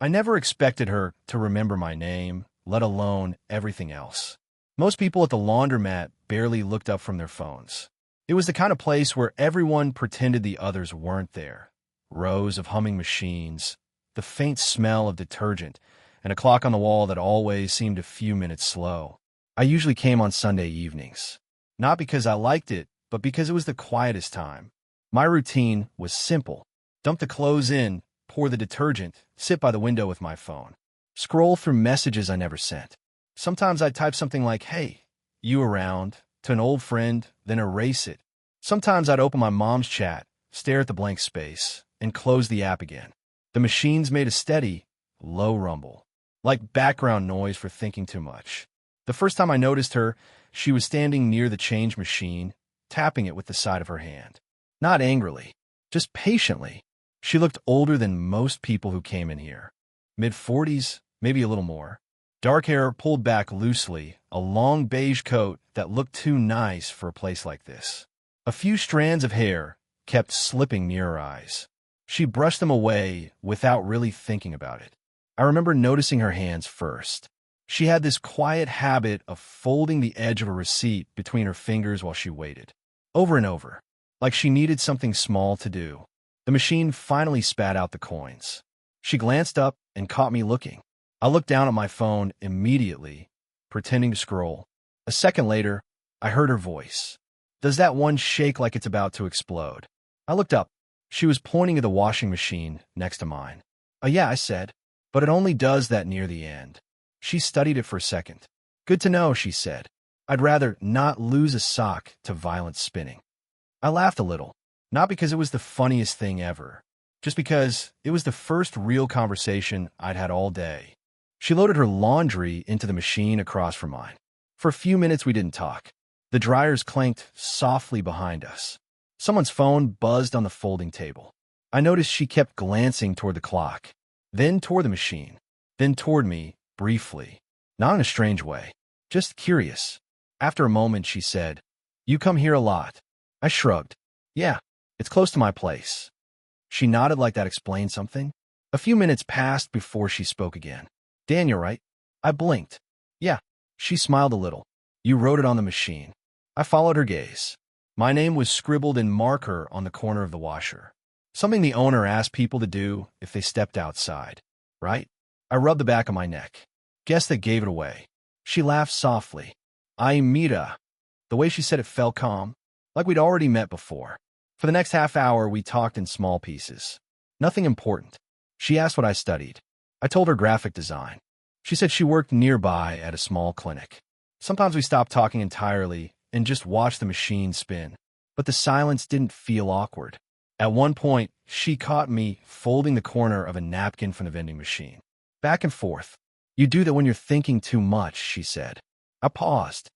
I never expected her to remember my name, let alone everything else. Most people at the laundromat barely looked up from their phones. It was the kind of place where everyone pretended the others weren't there. Rows of humming machines, the faint smell of detergent, and a clock on the wall that always seemed a few minutes slow. I usually came on Sunday evenings. Not because I liked it, but because it was the quietest time. My routine was simple. Dump the clothes in, pour the detergent, sit by the window with my phone. Scroll through messages I never sent. Sometimes I'd type something like, "Hey, you around?" to an old friend, then erase it. Sometimes I'd open my mom's chat, stare at the blank space, and close the app again. The machines made a steady, low rumble, like background noise for thinking too much. The first time I noticed her, she was standing near the change machine, tapping it with the side of her hand. Not angrily, just patiently. She looked older than most people who came in here. Mid-40s, maybe a little more. Dark hair pulled back loosely, a long beige coat that looked too nice for a place like this. A few strands of hair kept slipping near her eyes. She brushed them away without really thinking about it. I remember noticing her hands first. She had this quiet habit of folding the edge of a receipt between her fingers while she waited. Over and over, like she needed something small to do. The machine finally spat out the coins. She glanced up and caught me looking. I looked down at my phone immediately, pretending to scroll. A second later, I heard her voice. "Does that one shake like it's about to explode?" I looked up. She was pointing at the washing machine next to mine. Yeah," I said, "but it only does that near the end." She studied it for a second. "Good to know," she said. "I'd rather not lose a sock to violent spinning." I laughed a little, not because it was the funniest thing ever, just because it was the first real conversation I'd had all day. She loaded her laundry into the machine across from mine. For a few minutes we didn't talk. The dryers clanked softly behind us. Someone's phone buzzed on the folding table. I noticed she kept glancing toward the clock, then toward the machine, then toward me, briefly. Not in a strange way, just curious. After a moment, she said, "You come here a lot." I shrugged. "Yeah, it's close to my place." She nodded like that explained something. A few minutes passed before she spoke again. "Daniel, right?" I blinked. "Yeah." She smiled a little. "You wrote it on the machine." I followed her gaze. My name was scribbled in marker on the corner of the washer. Something the owner asked people to do if they stepped outside. Right? I rubbed the back of my neck. Guess that gave it away. She laughed softly. "Ay, mira." The way she said it felt calm, like we'd already met before. For the next half hour, we talked in small pieces. Nothing important. She asked what I studied. I told her graphic design. She said she worked nearby at a small clinic. Sometimes we stopped talking entirely and just watched the machine spin. But the silence didn't feel awkward. At one point, she caught me folding the corner of a napkin from the vending machine. Back and forth. "You do that when you're thinking too much," she said. I paused.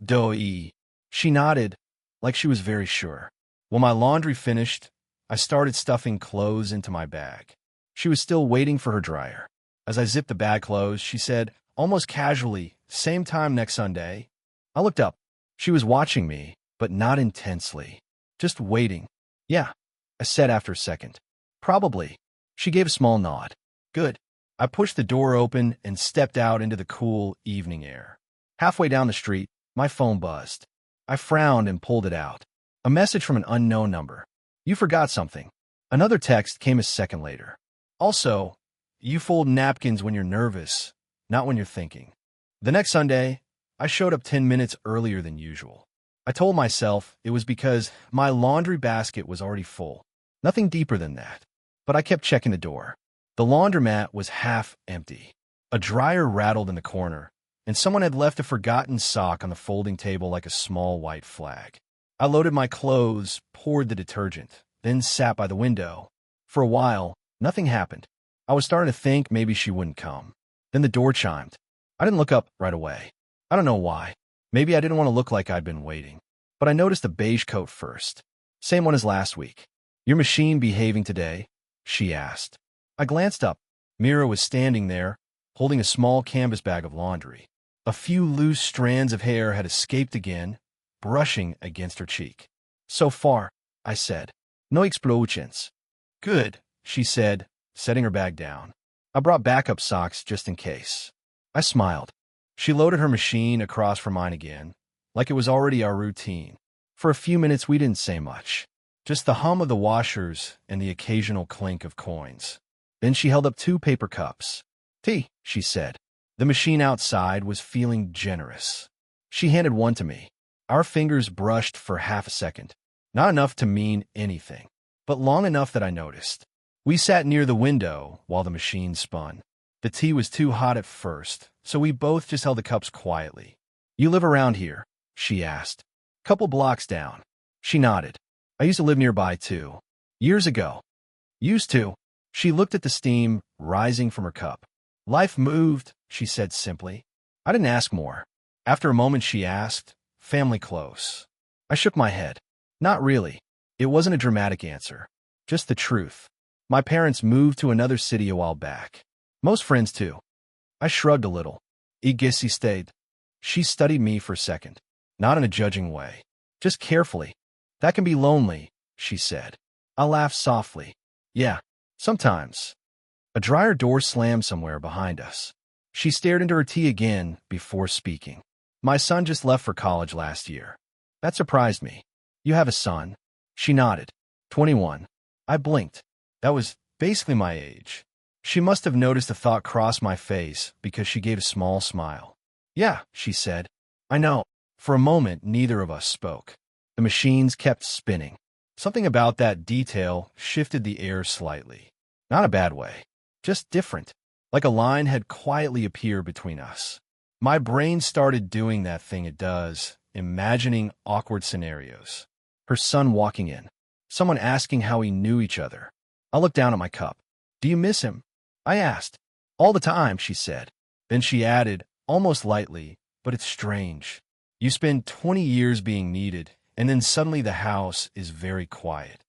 "Doi." She nodded, like she was very sure. When my laundry finished, I started stuffing clothes into my bag. She was still waiting for her dryer. As I zipped the bag closed, she said, almost casually, "Same time next Sunday." I looked up. She was watching me, but not intensely. Just waiting. "Yeah," I said after a second. "Probably." She gave a small nod. "Good." I pushed the door open and stepped out into the cool evening air. Halfway down the street, my phone buzzed. I frowned and pulled it out. A message from an unknown number. "You forgot something." Another text came a second later. "Also, you fold napkins when you're nervous, not when you're thinking." The next Sunday, I showed up 10 minutes earlier than usual. I told myself it was because my laundry basket was already full. Nothing deeper than that. But I kept checking the door. The laundromat was half empty. A dryer rattled in the corner, and someone had left a forgotten sock on the folding table like a small white flag. I loaded my clothes, poured the detergent, then sat by the window. For a while, nothing happened. I was starting to think maybe she wouldn't come. Then the door chimed. I didn't look up right away. I don't know why. Maybe I didn't want to look like I'd been waiting. But I noticed the beige coat first. Same one as last week. "Your machine behaving today?" she asked. I glanced up. Mira was standing there, holding a small canvas bag of laundry. A few loose strands of hair had escaped again, brushing against her cheek. "So far," I said. "No explosions." "Good," she said, setting her bag down. I brought backup socks just in case. I smiled. She loaded her machine across from mine again, like it was already our routine. For a few minutes, we didn't say much. Just the hum of the washers and the occasional clink of coins. Then she held up 2 paper cups. "Tea," she said. The machine outside was feeling generous. She handed one to me. Our fingers brushed for half a second. Not enough to mean anything, but long enough that I noticed. We sat near the window while the machine spun. The tea was too hot at first, so we both just held the cups quietly. "You live around here?" she asked. "Couple blocks down." She nodded. "I used to live nearby, too. Years ago." "Used to?" She looked at the steam rising from her cup. "Life moved," she said simply. I didn't ask more. After a moment, she asked, "Family close?" I shook my head. "Not really." It wasn't a dramatic answer. Just the truth. My parents moved to another city a while back. Most friends, too. I shrugged a little. "I guess he stayed." She studied me for a second. Not in a judging way. Just carefully. "That can be lonely," she said. I laughed softly. "Yeah, sometimes." A dryer door slammed somewhere behind us. She stared into her tea again before speaking. "My son just left for college last year." That surprised me. "You have a son?" She nodded. 21. I blinked. That was basically my age. She must have noticed a thought cross my face because she gave a small smile. "Yeah," she said. "I know." For a moment, neither of us spoke. The machines kept spinning. Something about that detail shifted the air slightly. Not a bad way. Just different. Like a line had quietly appeared between us. My brain started doing that thing it does, imagining awkward scenarios. Her son walking in. Someone asking how we knew each other. I looked down at my cup. "Do you miss him?" I asked. "All the time," she said. Then she added, almost lightly, "But it's strange. You spend 20 years being needed, and then suddenly the house is very quiet."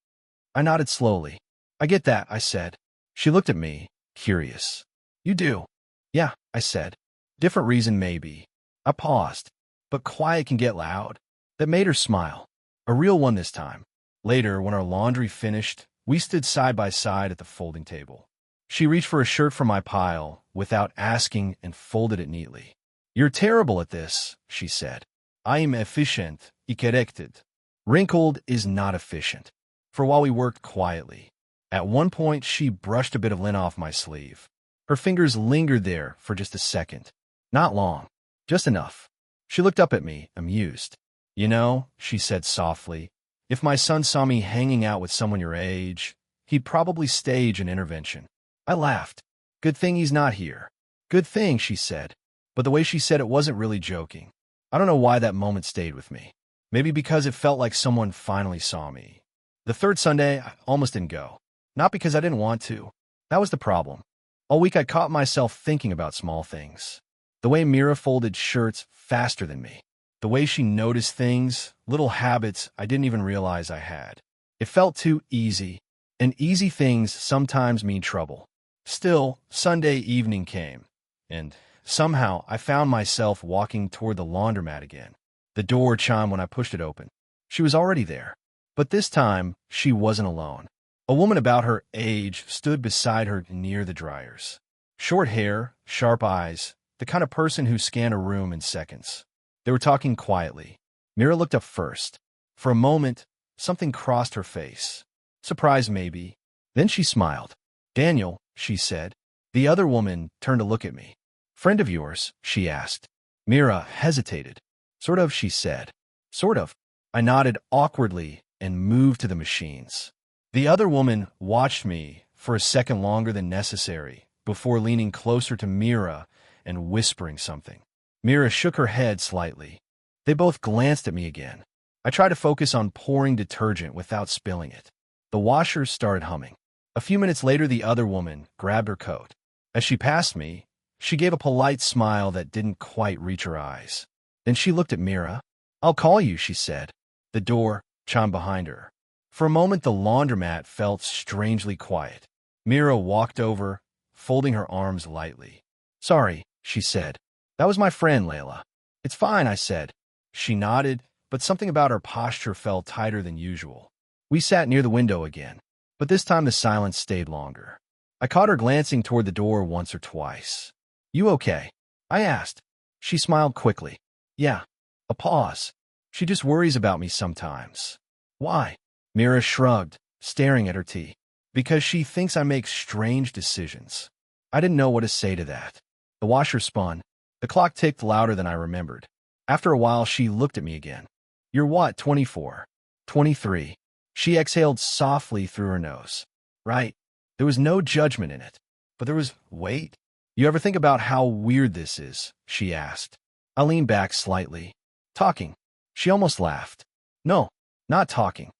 I nodded slowly. "I get that," I said. She looked at me, curious. "You do?" "Yeah," I said. "Different reason, maybe." I paused. "But quiet can get loud." That made her smile. A real one this time. Later, when our laundry finished, we stood side by side at the folding table. She reached for a shirt from my pile without asking and folded it neatly. "You're terrible at this," she said. "I am efficient, y corrected." Wrinkled is not efficient. For while we worked quietly, at one point she brushed a bit of lint off my sleeve. Her fingers lingered there for just a second. Not long. Just enough. She looked up at me, amused. "You know," she said softly, "if my son saw me hanging out with someone your age, he'd probably stage an intervention." I laughed. "Good thing he's not here." "Good thing," she said. But the way she said it wasn't really joking. I don't know why that moment stayed with me. Maybe because it felt like someone finally saw me. The third Sunday, I almost didn't go. Not because I didn't want to. That was the problem. All week I caught myself thinking about small things. The way Mira folded shirts faster than me. The way she noticed things, little habits I didn't even realize I had. It felt too easy, and easy things sometimes mean trouble. Still, Sunday evening came, and somehow I found myself walking toward the laundromat again. The door chimed when I pushed it open. She was already there. But this time, she wasn't alone. A woman about her age stood beside her near the dryers. Short hair, sharp eyes, the kind of person who scanned a room in seconds. They were talking quietly. Mira looked up first. For a moment, something crossed her face. Surprise, maybe. Then she smiled. "Daniel," she said. The other woman turned to look at me. "Friend of yours?" she asked. Mira hesitated. "Sort of," she said. "Sort of." I nodded awkwardly and moved to the machines. The other woman watched me for a second longer than necessary before leaning closer to Mira and whispering something. Mira shook her head slightly. They both glanced at me again. I tried to focus on pouring detergent without spilling it. The washers started humming. A few minutes later, the other woman grabbed her coat. As she passed me, she gave a polite smile that didn't quite reach her eyes. Then she looked at Mira. "I'll call you," she said. The door chimed behind her. For a moment, the laundromat felt strangely quiet. Mira walked over, folding her arms lightly. "Sorry," she said. "That was my friend, Layla." "It's fine," I said. She nodded, but something about her posture felt tighter than usual. We sat near the window again, but this time the silence stayed longer. I caught her glancing toward the door once or twice. You okay? I asked. She smiled quickly. Yeah. A pause. She just worries about me sometimes. Why? Mira shrugged, staring at her tea. Because she thinks I make strange decisions. I didn't know what to say to that. The washer spun. The clock ticked louder than I remembered. After a while, she looked at me again. You're what, 24? 23. She exhaled softly through her nose. Right. There was no judgment in it. But there was, wait. You ever think about how weird this is? She asked. I leaned back slightly. Talking. She almost laughed. No, not talking.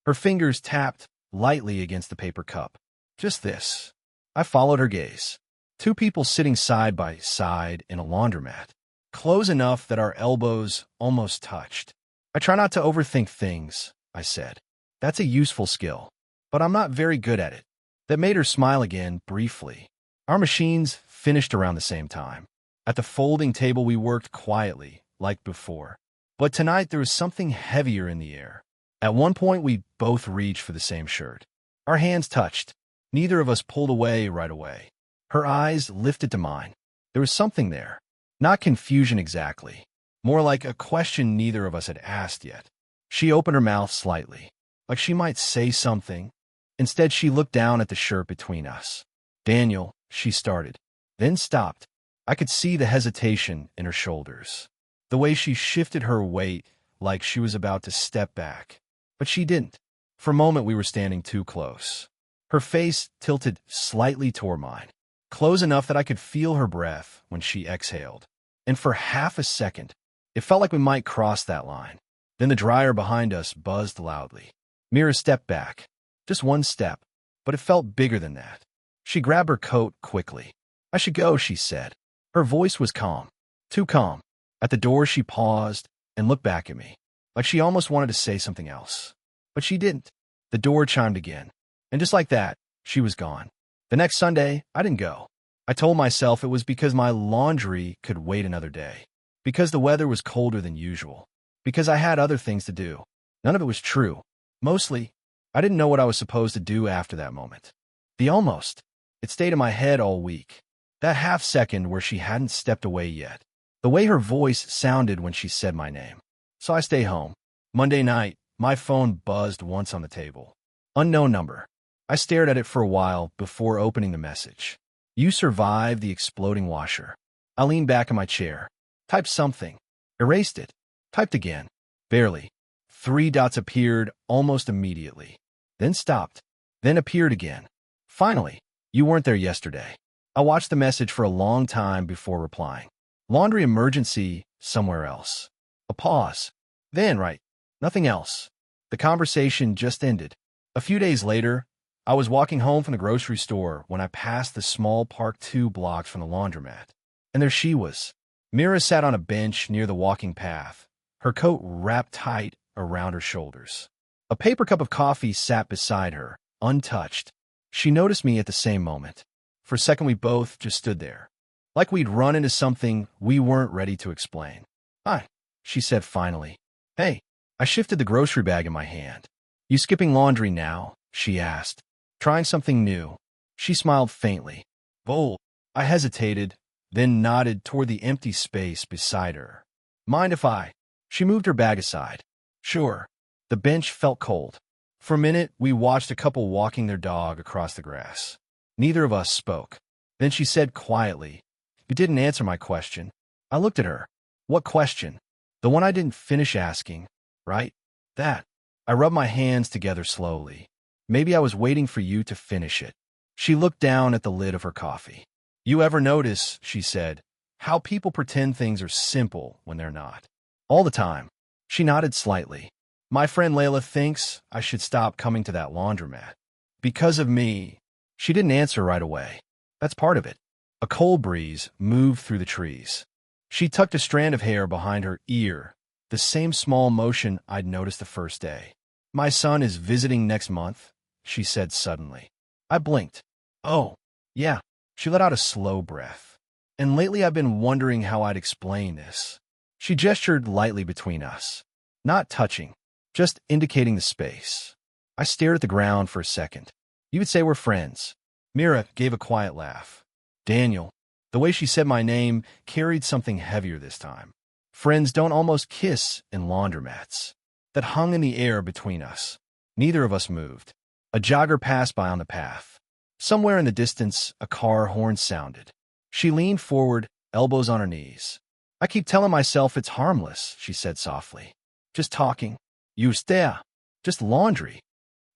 Her fingers tapped lightly against the paper cup. Just this. I followed her gaze. Two people sitting side by side in a laundromat. Close enough that our elbows almost touched. I try not to overthink things, I said. That's a useful skill, but I'm not very good at it. That made her smile again, briefly. Our machines finished around the same time. At the folding table we worked quietly, like before. But tonight there was something heavier in the air. At one point we both reached for the same shirt. Our hands touched. Neither of us pulled away right away. Her eyes lifted to mine. There was something there. Not confusion exactly. More like a question neither of us had asked yet. She opened her mouth slightly, like she might say something. Instead, she looked down at the shirt between us. Daniel, she started, then stopped. I could see the hesitation in her shoulders. The way she shifted her weight like she was about to step back. But she didn't. For a moment, we were standing too close. Her face tilted slightly toward mine, close enough that I could feel her breath when she exhaled. And for half a second, it felt like we might cross that line. Then the dryer behind us buzzed loudly. Mira stepped back. Just one step, but it felt bigger than that. She grabbed her coat quickly. I should go, she said. Her voice was calm. Too calm. At the door, she paused and looked back at me, like she almost wanted to say something else. But she didn't. The door chimed again. And just like that, she was gone. The next Sunday, I didn't go. I told myself it was because my laundry could wait another day. Because the weather was colder than usual. Because I had other things to do. None of it was true. Mostly, I didn't know what I was supposed to do after that moment. The almost. It stayed in my head all week. That half second where she hadn't stepped away yet. The way her voice sounded when she said my name. So I stay home. Monday night, my phone buzzed once on the table. Unknown number. I stared at it for a while before opening the message. You survived the exploding washer. I leaned back in my chair. Typed something. Erased it. Typed again. Barely. 3 dots appeared almost immediately. Then stopped. Then appeared again. Finally, you weren't there yesterday. I watched the message for a long time before replying. Laundry emergency somewhere else. A pause. Then, right. Nothing else. The conversation just ended. A few days later, I was walking home from the grocery store when I passed the small park 2 blocks from the laundromat. And there she was. Mira sat on a bench near the walking path, her coat wrapped tight around her shoulders. A paper cup of coffee sat beside her, untouched. She noticed me at the same moment. For a second, we both just stood there, like we'd run into something we weren't ready to explain. Hi, she said finally. Hey, I shifted the grocery bag in my hand. You skipping laundry now? She asked. Trying something new. She smiled faintly. Bold. I hesitated, then nodded toward the empty space beside her. Mind if I? She moved her bag aside. Sure. The bench felt cold. For a minute, we watched a couple walking their dog across the grass. Neither of us spoke. Then she said quietly, You didn't answer my question. I looked at her. What question? The one I didn't finish asking, right? That. I rubbed my hands together slowly. Maybe I was waiting for you to finish it. She looked down at the lid of her coffee. You ever notice, she said, how people pretend things are simple when they're not? All the time. She nodded slightly. My friend Layla thinks I should stop coming to that laundromat. Because of me. She didn't answer right away. That's part of it. A cold breeze moved through the trees. She tucked a strand of hair behind her ear, the same small motion I'd noticed the first day. My son is visiting next month, she said suddenly. I blinked. Oh, yeah. She let out a slow breath. And lately I've been wondering how I'd explain this. She gestured lightly between us. Not touching, just indicating the space. I stared at the ground for a second. You would say we're friends. Mira gave a quiet laugh. Daniel. The way she said my name carried something heavier this time. Friends don't almost kiss in laundromats. That hung in the air between us. Neither of us moved. A jogger passed by on the path. Somewhere in the distance, a car horn sounded. She leaned forward, elbows on her knees. I keep telling myself it's harmless, she said softly. Just talking. Usted. Just laundry.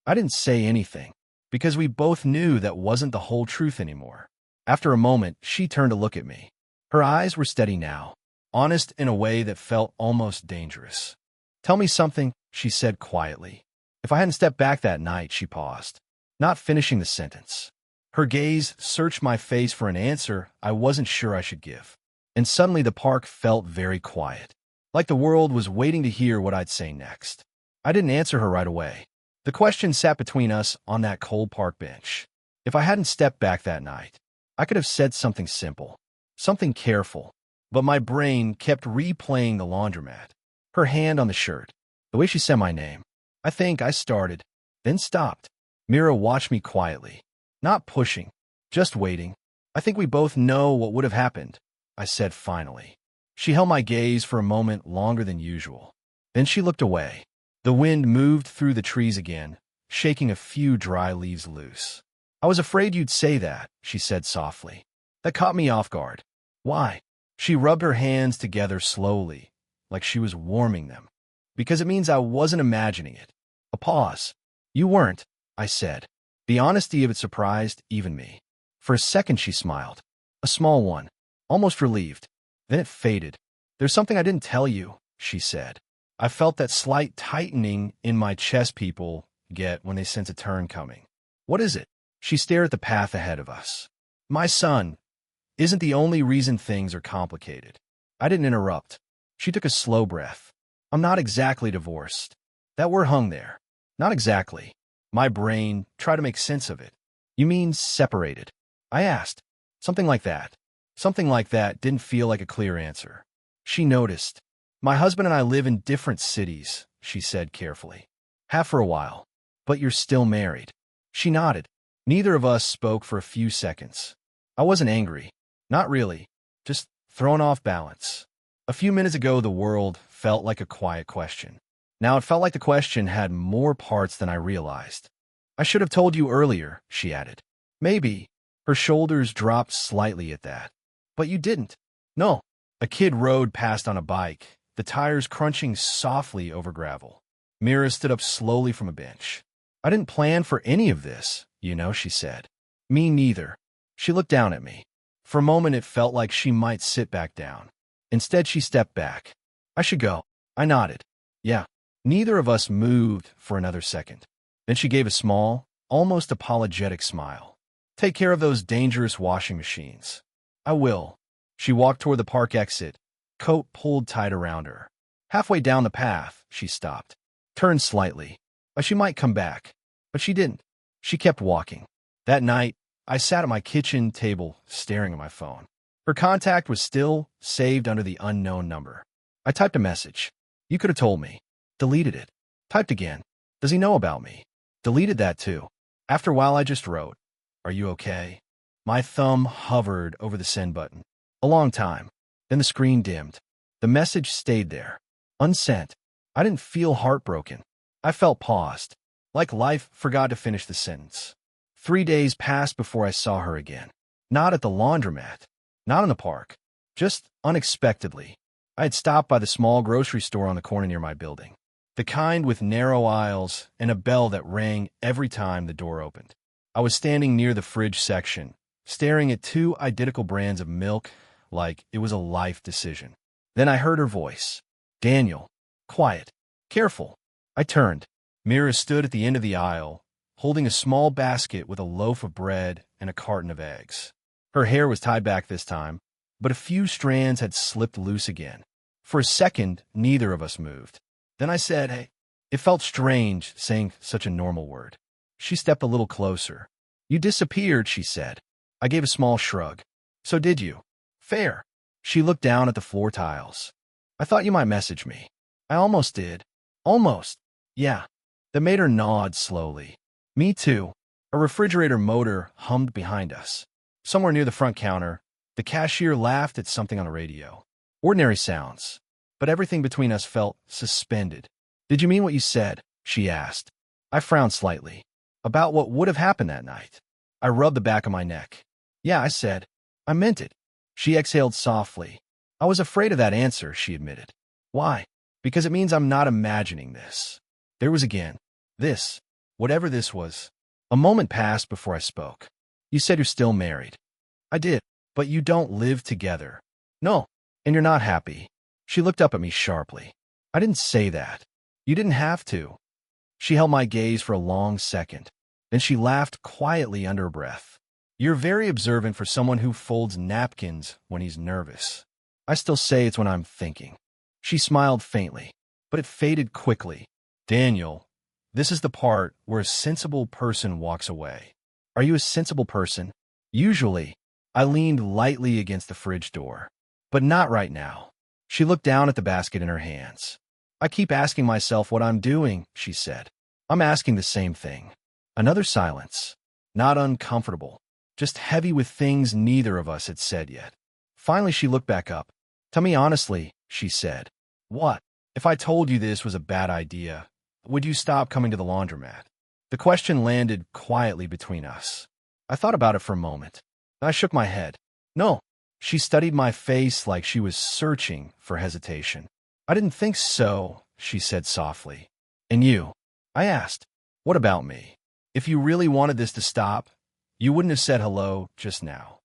I didn't say anything, because we both knew that wasn't the whole truth anymore. After a moment, she turned to look at me. Her eyes were steady now, honest in a way that felt almost dangerous. Tell me something, she said quietly. If I hadn't stepped back that night, she paused, not finishing the sentence. Her gaze searched my face for an answer I wasn't sure I should give. And suddenly the park felt very quiet, like the world was waiting to hear what I'd say next. I didn't answer her right away. The question sat between us on that cold park bench. If I hadn't stepped back that night, I could have said something simple, something careful, but my brain kept replaying the laundromat, her hand on the shirt, the way she said my name. I think I started, then stopped. Mira watched me quietly, not pushing, just waiting. I think we both know what would have happened, I said finally. She held my gaze for a moment longer than usual. Then she looked away. The wind moved through the trees again, shaking a few dry leaves loose. I was afraid you'd say that, she said softly. That caught me off guard. Why? She rubbed her hands together slowly, like she was warming them. Because it means I wasn't imagining it. A pause. You weren't, I said. The honesty of it surprised even me. For a second she smiled. A small one, almost relieved. Then it faded. There's something I didn't tell you, she said. I felt that slight tightening in my chest people get when they sense a turn coming. What is it? She stared at the path ahead of us. My son isn't the only reason things are complicated. I didn't interrupt. She took a slow breath. I'm not exactly divorced. That word hung there. Not exactly. My brain tried to make sense of it. You mean separated? I asked. Something like that. Something like that didn't feel like a clear answer. She noticed. My husband and I live in different cities, she said carefully. Have for a while. But you're still married. She nodded. Neither of us spoke for a few seconds. I wasn't angry. Not really. Just thrown off balance. A few minutes ago, the world felt like a quiet question. Now it felt like the question had more parts than I realized. I should have told you earlier, she added. Maybe. Her shoulders dropped slightly at that. But you didn't. No. A kid rode past on a bike, the tires crunching softly over gravel. Mira stood up slowly from a bench. I didn't plan for any of this, she said. Me neither. She looked down at me. For a moment it felt like she might sit back down. Instead she stepped back. I should go. I nodded. Yeah. Neither of us moved for another second. Then she gave a small, almost apologetic smile. Take care of those dangerous washing machines. I will. She walked toward the park exit, coat pulled tight around her. Halfway down the path, she stopped, turned slightly. She might come back, but she didn't. She kept walking. That night, I sat at my kitchen table staring at my phone. Her contact was still saved under the unknown number. I typed a message. You could have told me. Deleted it. Typed again. Does he know about me? Deleted that too. After a while, I just wrote, Are you okay? My thumb hovered over the send button. A long time. Then the screen dimmed. The message stayed there. Unsent. I didn't feel heartbroken. I felt paused. Like life forgot to finish the sentence. 3 days passed before I saw her again. Not at the laundromat. Not in the park. Just unexpectedly. I had stopped by the small grocery store on the corner near my building. The kind with narrow aisles and a bell that rang every time the door opened. I was standing near the fridge section, staring at 2 identical brands of milk like it was a life decision. Then I heard her voice. Daniel. Quiet. Careful. I turned. Mira stood at the end of the aisle, holding a small basket with a loaf of bread and a carton of eggs. Her hair was tied back this time, but a few strands had slipped loose again. For a second, neither of us moved. Then I said, Hey. It felt strange saying such a normal word. She stepped a little closer. You disappeared, she said. I gave a small shrug. So did you. Fair. She looked down at the floor tiles. I thought you might message me. I almost did. Almost. Yeah. That made her nod slowly. Me too. A refrigerator motor hummed behind us. Somewhere near the front counter, the cashier laughed at something on the radio. Ordinary sounds, but everything between us felt suspended. "Did you mean what you said?" she asked. I frowned slightly. "About what would have happened that night?" I rubbed the back of my neck. "Yeah," I said. "I meant it." She exhaled softly. "I was afraid of that answer," she admitted. "Why?" "Because it means I'm not imagining this." There was again. This. Whatever this was. A moment passed before I spoke. "You said you're still married." "I did. But you don't live together." "No. And you're not happy." She looked up at me sharply. "I didn't say that." "You didn't have to." She held my gaze for a long second. Then she laughed quietly under her breath. "You're very observant for someone who folds napkins when he's nervous." "I still say it's when I'm thinking." She smiled faintly, but it faded quickly. "Daniel, this is the part where a sensible person walks away." "Are you a sensible person?" "Usually." I leaned lightly against the fridge door. "But not right now." She looked down at the basket in her hands. "I keep asking myself what I'm doing," she said. "I'm asking the same thing." Another silence. Not uncomfortable, just heavy with things neither of us had said yet. Finally, she looked back up. "Tell me honestly," she said. "What? If I told you this was a bad idea, would you stop coming to the laundromat?" The question landed quietly between us. I thought about it for a moment. I shook my head. "No." She studied my face like she was searching for hesitation. "I didn't think so," she said softly. "And you?" I asked. "What about me? If you really wanted this to stop, you wouldn't have said hello just now."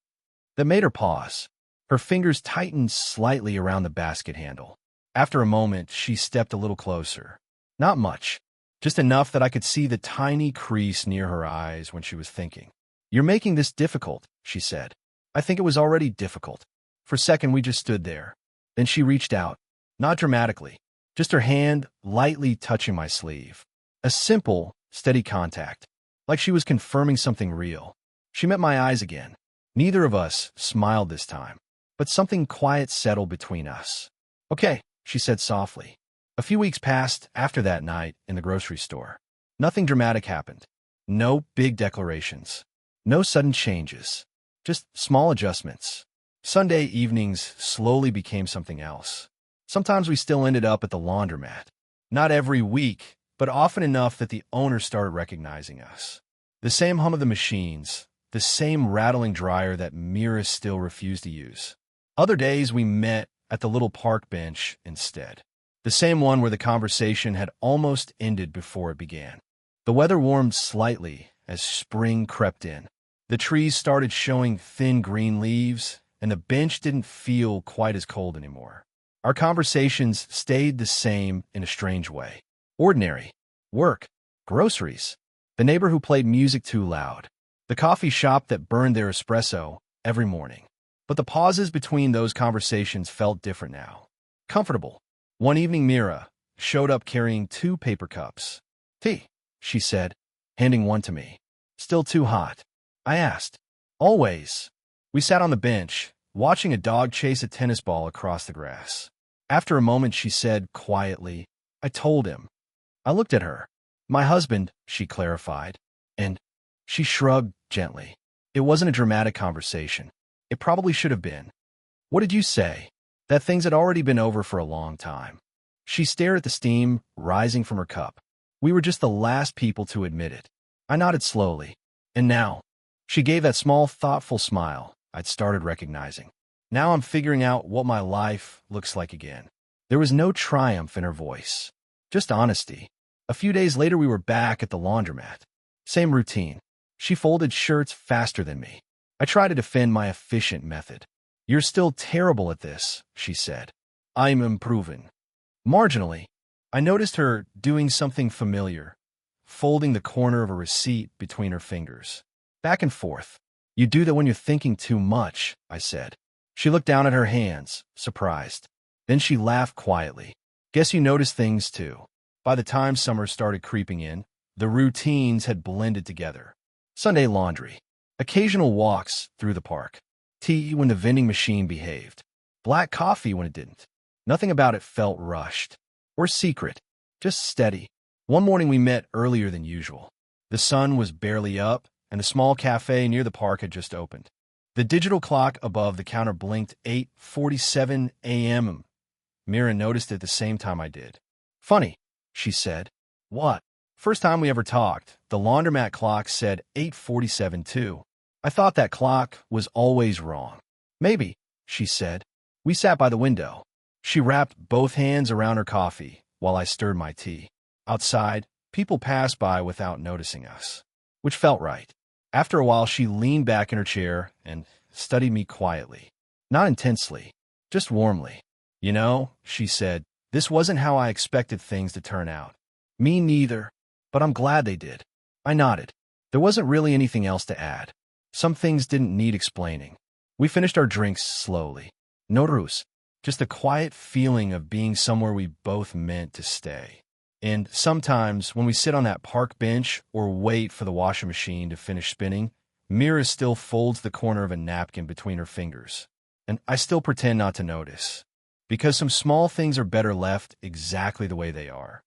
That made her pause. Her fingers tightened slightly around the basket handle. After a moment, she stepped a little closer. Not much, just enough that I could see the tiny crease near her eyes when she was thinking. "You're making this difficult," she said. I think it was already difficult. For a second, we just stood there. Then she reached out, not dramatically, just her hand lightly touching my sleeve. A simple, steady contact, like she was confirming something real. She met my eyes again. Neither of us smiled this time, but something quiet settled between us. "Okay," she said softly. A few weeks passed after that night in the grocery store. Nothing dramatic happened. No big declarations. No sudden changes. Just small adjustments. Sunday evenings slowly became something else. Sometimes we still ended up at the laundromat. Not every week, but often enough that the owner started recognizing us. The same hum of the machines, the same rattling dryer that Mira still refused to use. Other days we met at the little park bench instead. The same one where the conversation had almost ended before it began. The weather warmed slightly as spring crept in. The trees started showing thin green leaves, and the bench didn't feel quite as cold anymore. Our conversations stayed the same in a strange way. Ordinary. Work. Groceries. The neighbor who played music too loud. The coffee shop that burned their espresso every morning. But the pauses between those conversations felt different now. Comfortable. One evening, Mira showed up carrying 2 paper cups. "Tea," she said, handing one to me. "Still too hot?" I asked. "Always." We sat on the bench, watching a dog chase a tennis ball across the grass. After a moment, she said quietly, "I told him." I looked at her. "My husband," she clarified, and she shrugged gently. It wasn't a dramatic conversation. It probably should have been. "What did you say?" That things had already been over for a long time. She stared at the steam rising from her cup. We were just the last people to admit it. I nodded slowly. "And now?" She gave that small, thoughtful smile I'd started recognizing. "Now I'm figuring out what my life looks like again." There was no triumph in her voice, just honesty. A few days later, we were back at the laundromat. Same routine. She folded shirts faster than me. I tried to defend my efficient method. "You're still terrible at this," she said. "I'm improving." Marginally. I noticed her doing something familiar, folding the corner of a receipt between her fingers. Back and forth. "You do that when you're thinking too much," I said. She looked down at her hands, surprised. Then she laughed quietly. "Guess you noticed things too." By the time summer started creeping in, the routines had blended together. Sunday laundry. Occasional walks through the park. Tea when the vending machine behaved. Black coffee when it didn't. Nothing about it felt rushed or secret, just steady. One morning we met earlier than usual. The sun was barely up, and the small cafe near the park had just opened. The digital clock above the counter blinked 8:47 a.m. Mira noticed it at the same time I did. "Funny," she said. "What?" "First time we ever talked, the laundromat clock said 8:47 too. I thought that clock was always wrong." "Maybe," she said. We sat by the window. She wrapped both hands around her coffee while I stirred my tea. Outside, people passed by without noticing us, which felt right. After a while, she leaned back in her chair and studied me quietly. Not intensely, just warmly. "You know," she said, "this wasn't how I expected things to turn out." "Me neither, but I'm glad they did." I nodded. There wasn't really anything else to add. Some things didn't need explaining. We finished our drinks slowly. No ruse, just a quiet feeling of being somewhere we both meant to stay. And sometimes, when we sit on that park bench or wait for the washing machine to finish spinning, Mira still folds the corner of a napkin between her fingers. And I still pretend not to notice. Because some small things are better left exactly the way they are.